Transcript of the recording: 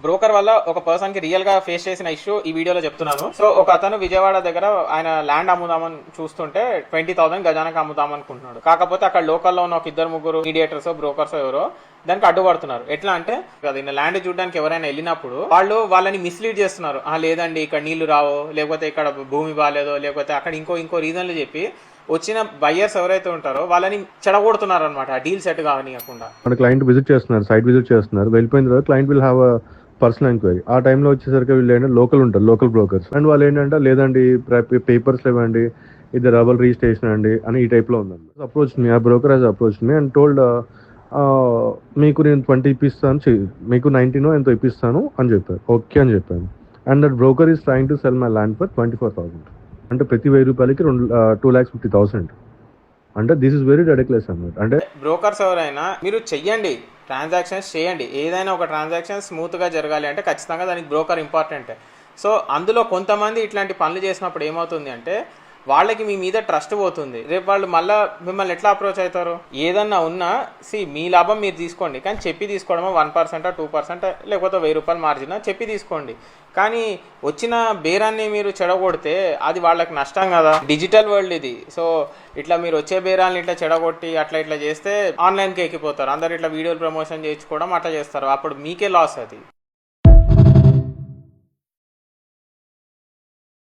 Broker వల్ల ఒక person కి రియల్ గా ఫేస్ చేసిన ఇష్యూ ఈ వీడియోలో చెప్తున్నాను. సో ఒక అతను విజయవాడ దగ్గర ఆయన ల్యాండ్ అమ్ముదామని చూస్తుంటే 20,000 గజానికి అమ్ముదాం అనుకుంటున్నాడు. కాకపోతే అక్కడ లోకల్లో ఉన్న ఒక ఇద్దరు ముగ్గురు మీడియేటర్స్ బ్రోకర్స్ ఎవరో దానికి అడ్డుపడుతున్నారు. ఎట్లా అంటే ల్యాండ్ చూడడానికి ఎవరైనా వెళ్ళినప్పుడు వాళ్ళని మిస్లీడ్ చేస్తున్నారు. లేదండి ఇక్కడ నీళ్లు రావో, లేకపోతే ఇక్కడ భూమి బాగాలేదో, లేకపోతే అక్కడ ఇంకో రీజన్లు చెప్పి వచ్చిన బయ్యర్స్ ఎవరైతే ఉంటారో వాళ్ళని చెడగొడుతున్నారు అనమాట. ఆ డీల్ సెట్ కావనియకుండా. మన క్లయింట్ విజిట్ చేస్తున్నారు, సైట్ విజిట్ చేస్తున్నారు, వెళ్ళిపోయిన తర్వాత client will have personal enquiry. ఆ టైంలో వచ్చేసరికి వీళ్ళు ఏంటంటే లోకల్ బ్రోకర్స్ అండ్ వాళ్ళు ఏంటంటే లేదండి పేపర్స్ లేవండి, ఇది రబల్ రిజిస్ట్రేషన్ అండి అని ఈ టైప్ లో ఉందండి. అప్రోచ్ మీ, ఆ broker has approach me and told మీకు నేను 20 ఇప్పిస్తాను, మీకు 19 ఎంతో ఇప్పిస్తాను అని చెప్పారు. ఓకే అని చెప్పాను. And that broker is trying to cell my land for 24,000. అంటే ప్రతి 1,000 రూపాయలకి 2,50,000. అంటే దిస్ ఇస్ వెరీ రెడిక్యులస్ అన్నమాట. అంటే బ్రోకర్స్ ఎవరైనా మీరు చెయ్యండి, ట్రాన్సాక్షన్స్ చేయండి. ఏదైనా ఒక ట్రాన్సాక్షన్ స్మూత్ గా జరగాలి అంటే ఖచ్చితంగా దానికి బ్రోకర్ ఇంపార్టెంట్. సో అందులో కొంతమంది ఇట్లాంటి పనులు చేసినప్పుడు ఏమవుతుంది అంటే వాళ్ళకి మీ మీద ట్రస్ట్ పోతుంది. రేపు వాళ్ళు మళ్ళీ మిమ్మల్ని ఎట్లా అప్రోచ్ అవుతారు? ఏదన్నా ఉన్నా మీ లాభం మీరు తీసుకోండి, కానీ చెప్పి తీసుకోవడమో 1%, 2%, లేకపోతే 1,000 రూపాయలు మార్జిన్ చెప్పి తీసుకోండి. కానీ వచ్చిన బేరాన్ని మీరు చెడగొడితే అది వాళ్ళకి నష్టం కదా. డిజిటల్ వరల్డ్ ఇది. సో ఇట్లా మీరు వచ్చే బేరాన్ని ఇట్లా చెడగొట్టి అట్లా చేస్తే ఆన్లైన్కి ఎక్కిపోతారు అందరు. ఇట్లా వీడియోలు ప్రమోషన్ చేయించుకోవడం అట్లా చేస్తారు, అప్పుడు మీకే లాస్ అది.